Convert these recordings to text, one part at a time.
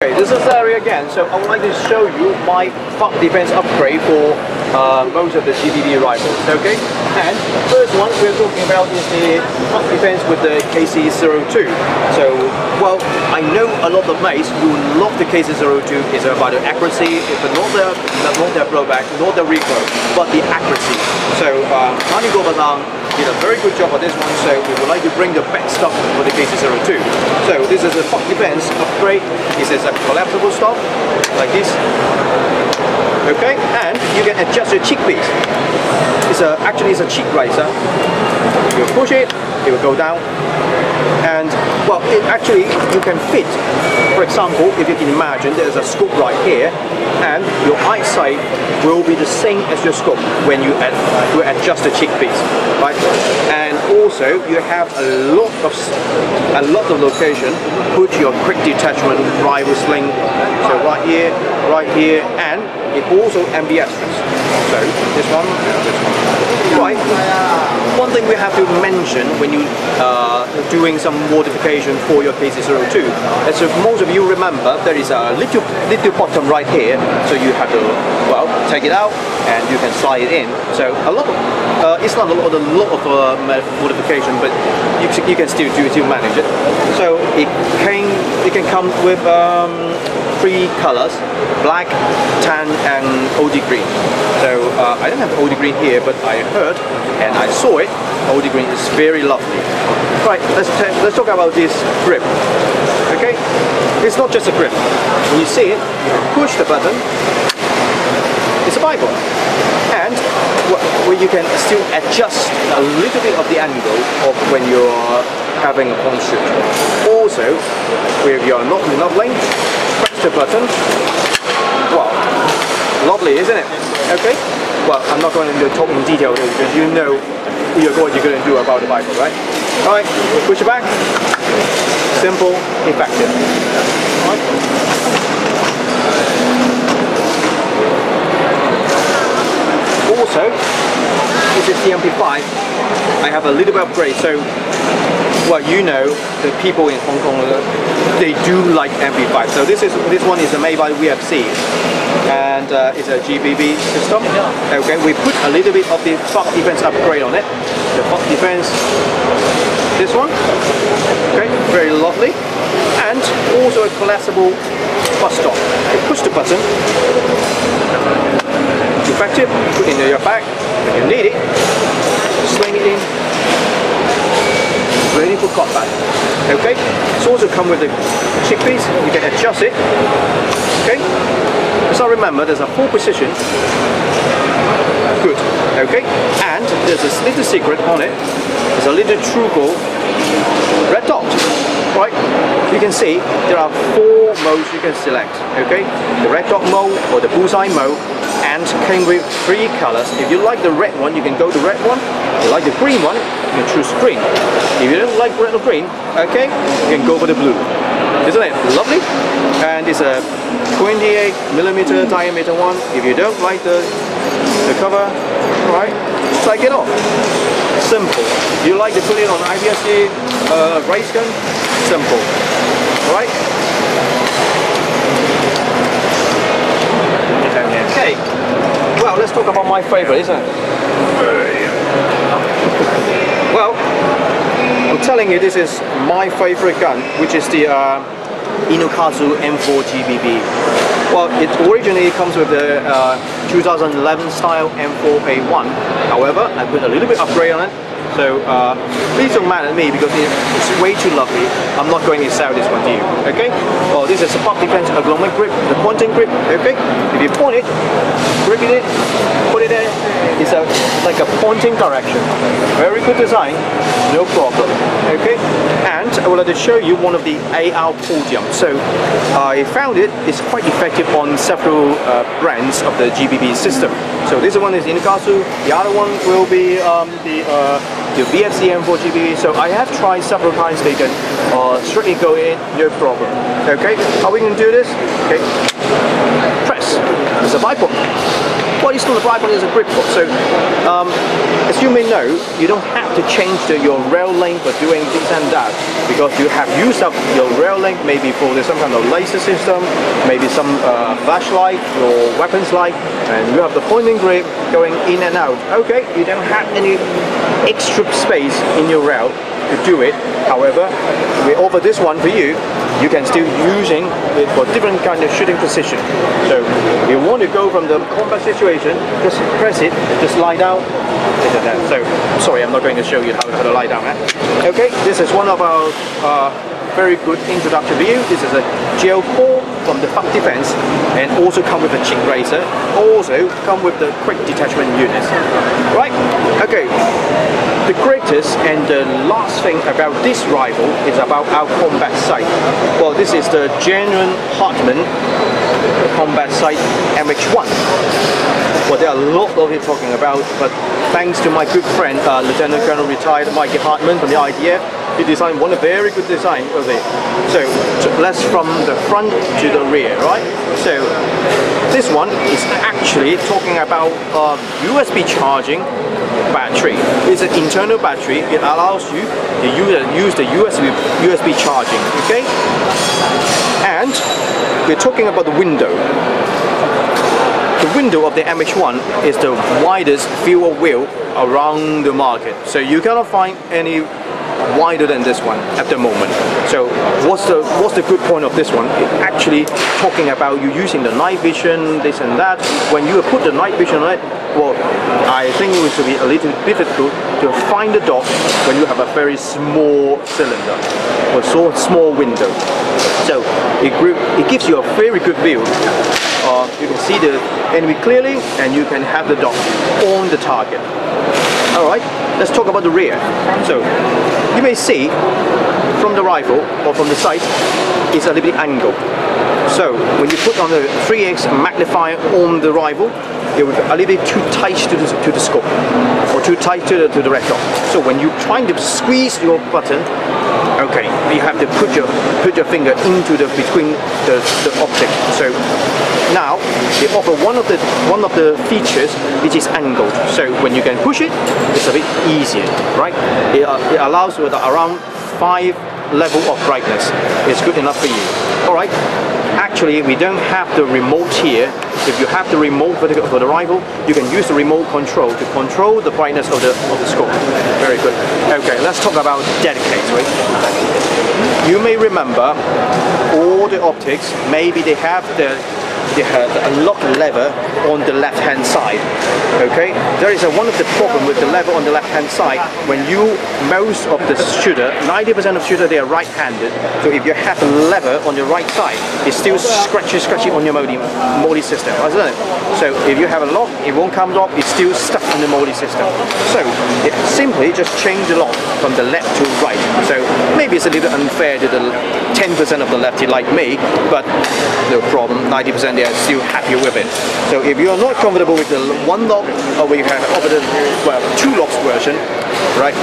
Okay, this is Larry again. So I would like to show you my FAB Defense upgrade for most of the GBB rifles. Okay, and first one we're talking about is the FAB Defense with the KC02. So, well, I know a lot of mates who love the KC02. It's about the accuracy, but not the blowback, not the recoil, but the accuracy. So, Tani Gobazang did a very good job on this one, so we would like to bring the best stuff for the KC02. So this is a FAB Defense upgrade. This is a collapsible stop, like this. Okay, and you can adjust your cheek piece. Actually it's a cheek raiser. You push it, it will go down. And well, you can fit. For example, if you can imagine there's a scope right here, and your eyesight will be the same as your scope when you adjust the cheek piece, right? And also you have a lot of location put your quick detachment rifle sling. So right here, and it also ambidextrous. So this one, right? One thing we have to mention when you doing some modification for your KC02, as if most of you remember, there is a little bottom right here, so you have to, well, take it out and you can slide it in. So a lot of, it's not a lot of modification, but you can still manage it. So it can come with 3 colors: black, tan, and OD green. So I don't have OD green here, but I heard and I saw it. OD green is very lovely. Right, let's talk about this grip. Okay, it's not just a grip. When you see it, you push the button. It's a Bible, and where you can still adjust a little bit of the angle of when you're having a point shoot. Also, with your not enough length, press the button. Wow, lovely, isn't it? Okay. Well, I'm not going to talk in detail here because you know what you're going to do about the Bible, right? All right, push it back. Simple, effective. All right. Also, this is the MP5. I have a little bit of upgrade. So, well, you know, the people in Hong Kong, they do like MP5. So this one is made by VFC, and it's a GBB system. Okay, we put a little bit of the FAB Defense upgrade on it. The FAB Defense, this one. Okay, very lovely, and also a collapsible bus stop. You push the button. Effective, put it into your bag when you need it, sling it in, ready for combat. Okay, it's also come with a cheek piece, you can adjust it. Okay, so remember there's a full position. Good. Okay, and there's this little secret on it. There's a little true gold red dot. Right, you can see there are 4 modes you can select. Okay, the red dot mode or the bullseye mode, and came with 3 colors. If you like the red one, you can go to red one. If you like the green one, you can choose green. If you don't like red or green, okay, you can go for the blue. Isn't it lovely? And it's a 28mm diameter one. If you don't like the cover, right, take it off. Simple. If you like to put it on IBSC race gun, simple. Alright? Okay. Well, let's talk about my favorite, isn't it? Well, I'm telling you, this is my favorite gun, which is the Inokazu M4 GBB. Well, it originally comes with the 2011 style M4A1. However, I put a little bit upgrade on it. So please don't mad at me because it's way too lovely. I'm not going to sell this one to you. Okay? Well, this is a FAB Defense ergonomic grip, the pointing grip. Okay? If you point it, grip it, put it there. It's like a pointing direction. Very good design, no problem. Okay? And I would like to show you one of the AR podium. So I found it's quite effective on several brands of the GBB system. So this one is Inokazu. The other one will be the VFC M4 GBB. So I have tried several times. They can strictly go in, no problem. Okay, how we can do this? Okay, press. It's a bipolar. Well, it's not a bipod, it's a grip pod. So, as you may know, you don't have to change your rail length for doing this and that, because you have used up your rail length maybe for some kind of laser system, maybe some flashlight or weapons light, and you have the pointing grip going in and out. Okay, you don't have any extra space in your rail to do it. However, we offer this one for you. You can still using it for different kind of shooting position. So if you want to go from the combat situation, just press it, just lie down. So sorry, I'm not going to show you how to lie down. Okay, this is one of our very good introduction view. This is a gel core from the FAB Defense, and also come with a cheek razor. Also come with the quick detachment units. Right? Okay. The greatest and the last thing about this rifle is about our combat sight. Well, this is the genuine Hartman combat sight MH1. Well, there are a lot of it talking about, but thanks to my good friend, Lieutenant Colonel retired Mikey Hartman from the IDF, he designed one very good design of it. So let's from the front to the rear, right? So this one is actually talking about USB charging battery. It's an internal battery. It allows you to use the USB charging, okay? And we're talking about the window. The window of the MH1 is the widest field of view around the market. So you cannot find any wider than this one at the moment. So what's the good point of this one? It's actually talking about you using the night vision, this and that. When you put the night vision on it, well, I think it will be a little difficult to find the dot when you have a very small cylinder or so small window. So it gives you a very good view. You can see the enemy clearly, and you can have the dot on the target. Alright, let's talk about the rear. So you may see from the rifle or from the sight, it's a little bit angled. So when you put on the 3x magnifier on the rifle, it will be a little bit too tight to the scope, or too tight to the red dot. So when you're trying to squeeze your button, okay, you have to put your finger into between the object. So now they offer one of the features which is angled. So when you can push it, it's a bit easier, right? It allows with around 5 level of brightness. It's good enough for you. All right. Actually, we don't have the remote here. If you have the remote for the rifle, you can use the remote control to control the brightness of the scope. Very good. Okay, let's talk about dedicate. Right? You may remember all the optics. Maybe they have a lock lever on the left hand side. Okay, there is one of the problem with the lever on the left hand side. When most of the shooter, 90% of shooter, they are right handed. So if you have a lever on your right side, it's still scratchy on your MOA system, isn't it? So if you have a lock, it won't come off, it's still stuck on the MOA system. So it simply just change the lock from the left to right. So maybe it's a little unfair to the 10% of the lefty like me, but no problem, 90% they are still happy with it. So if you're not comfortable with the one lock, or we have two locks version, right?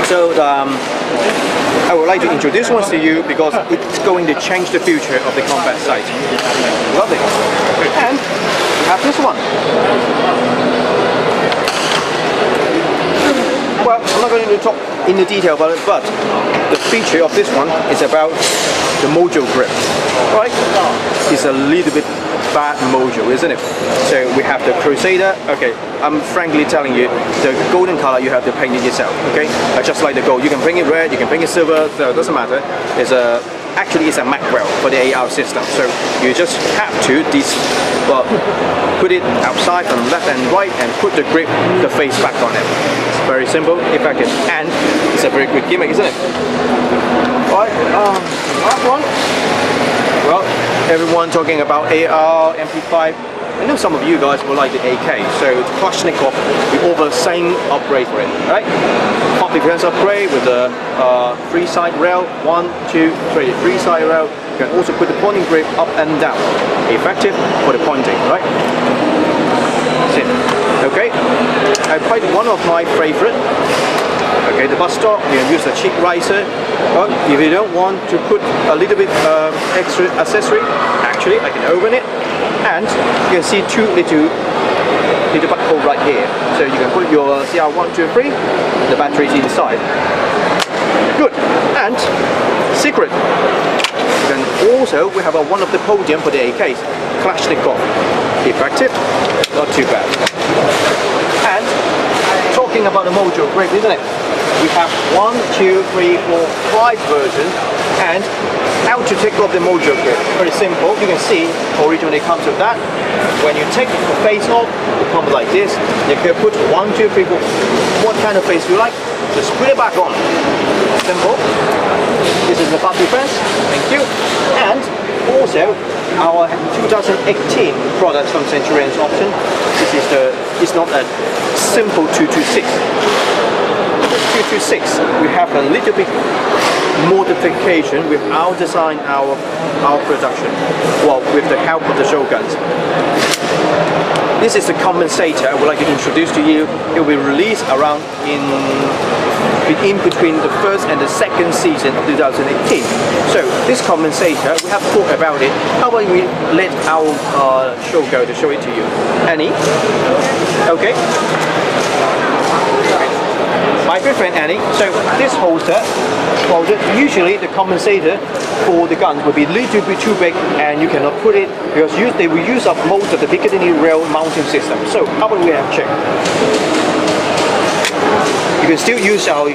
So I would like to introduce one to you because it's going to change the future of the combat sight. Love it. And we have this one. Well, I'm not going to talk in the detail about it, but the feature of this one is about the mojo grip, right? It's a little bit bad mojo, isn't it? So we have the Crusader. Okay, I'm frankly telling you, the golden color you have to paint it yourself. Okay, just like the gold, you can paint it red, you can paint it silver, so it doesn't matter. Actually it's a Macwell for the AR system. So you just have to put it outside from left and right and put the grip, the face back on it. It's very simple, effective, and it's a very good gimmick, isn't it? Alright, last one. Well, everyone talking about AR, MP5. I know some of you guys will like the AK, so Kalashnikov, we offer the same upgrade for it, right? FAB Defense upgrade with the 3-side rail, 1, 2, 3, 3-side rail. You can also put the pointing grip up and down, effective for the pointing, right? That's it. Okay, I picked one of my favorite. Okay, the butt stock, you can use the cheek riser, but if you don't want to put a little bit extra accessory, actually I can open it, and you can see two little little butt hole right here. So you can put your CR1, 2, 3, the batteries inside. Good. And secret. Then also we have one of the podium for the AKs, Kalashnikov. Effective, not too bad. And talking about the module, great, isn't it? We have 1, 2, 3, 4, 5 versions, and how to take off the module kit. Very simple. You can see originally it comes with that. When you take the face off, it comes like this. You can put 1, 2, 3, 4, what kind of face you like. Just put it back on. Simple. This is the FAB Defense. Thank you. And also our 2018 products from Centurions Options. This is it's not a simple 226. 226, we have a little bit modification with our design, our production, well, with the help of the Shoguns. This is the compensator I would like to introduce to you. It will be released around in between the first and the second season of 2018. So this compensator, we have thought about it. How about we let our Shogun to show it to you? Annie? Okay. My good friend Annie. So this holster, well, usually the compensator for the guns will be a little bit too big, and you cannot put it because they will use up most of the Piccadilly rail mounting system. So how about we have check? You can still use our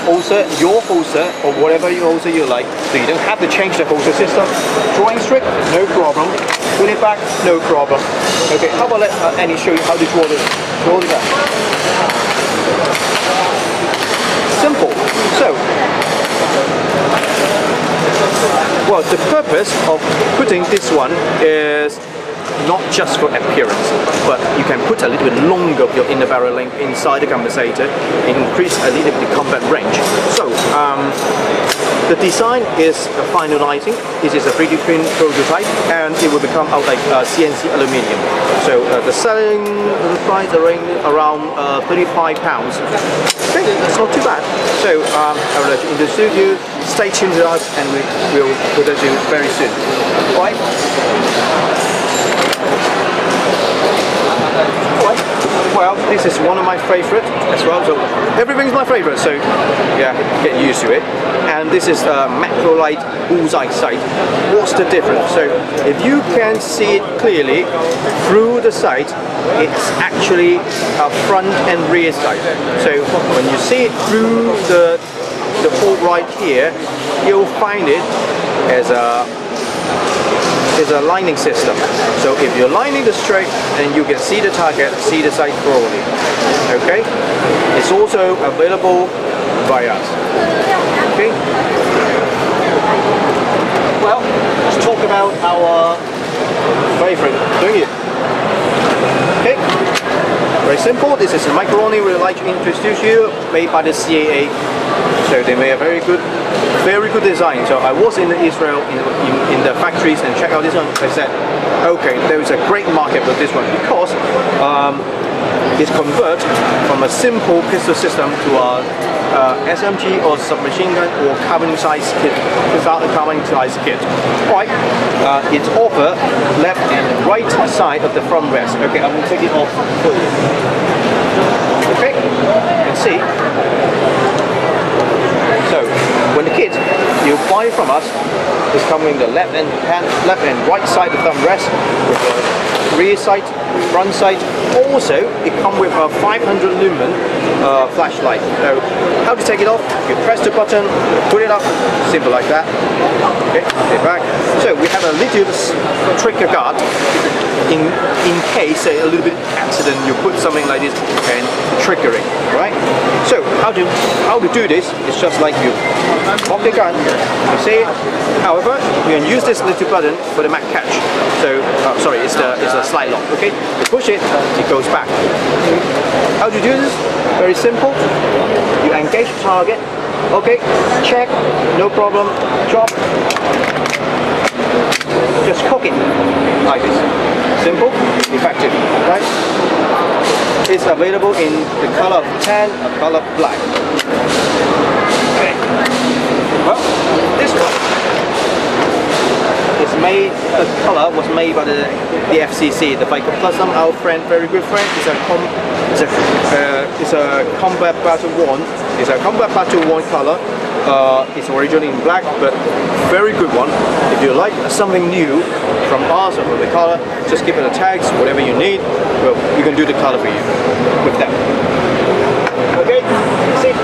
holster, your holster, or whatever your holster you like, so you don't have to change the holster system. Drawing strip, no problem. Put it back, no problem. Okay, how about let Annie show you how to draw the gun. Simple. So, well, the purpose of putting this one is not just for appearance, but you can put a little bit longer of your inner barrel length inside the compensator and increase a little bit the combat range. So, the design is finalizing. This is a 3D print prototype, and it will become out like CNC aluminium. So the selling price around £35. Okay, that's not too bad. So I will let you in the studio. Stay tuned with us, and we will put that to you very soon. All right. Well, this is one of my favorite as well, so everything's my favorite, so yeah, get used to it. And this is the macrolite bullseye sight. What's the difference? So if you can see it clearly through the sight, it's actually a front and rear sight. So when you see it through the hole right here, you'll find it as a lining system. So if you're lining the straight, then you can see the target, see the sight clearly. Okay? It's also available by us. Okay? Well, let's talk about our favorite, don't you? Okay? Very simple. This is a macaroni we would like to introduce you, made by the CAA. So they made a very good design. So I was in Israel in the factories and checked out this one. I said, okay, there is a great market for this one because it's converted from a simple pistol system to a SMG or submachine gun or carbine size kit without a carbine size kit. Right? It's over left and right side of the front rest. Okay, I'm going to take it off for you. Okay, you can see. So when the kit you buy from us, it's coming the left and right side of the thumb rest with the rear sight, front sight. Also, it comes with a 500 lumen flashlight. So how to take it off? You press the button, put it up, simple like that. Okay, put it back. So we have a little trigger guard in case a little bit accident you put something like this and trigger it, right? So how to do this? It's just like you pop the gun, you see it. However, you can use this little button for the mag catch. So sorry, it's a slide lock. Okay, you push it, it goes back. How to do this? Very simple. You engage the target. Okay, check, no problem. Drop. Just cook it like this. Simple, effective, right? It's available in the color of tan or color black. Okay. Well, this one is made, the color was made by the FCC, the Vico Plasm, our friend, very good friend. It's a Combat Battle 1. It's a Combat Battle 1 color. It's originally in black, but very good one. If you like something new from us or from the color, just give it the tags, whatever you need. Well, we can do the color for you with that. Okay, see.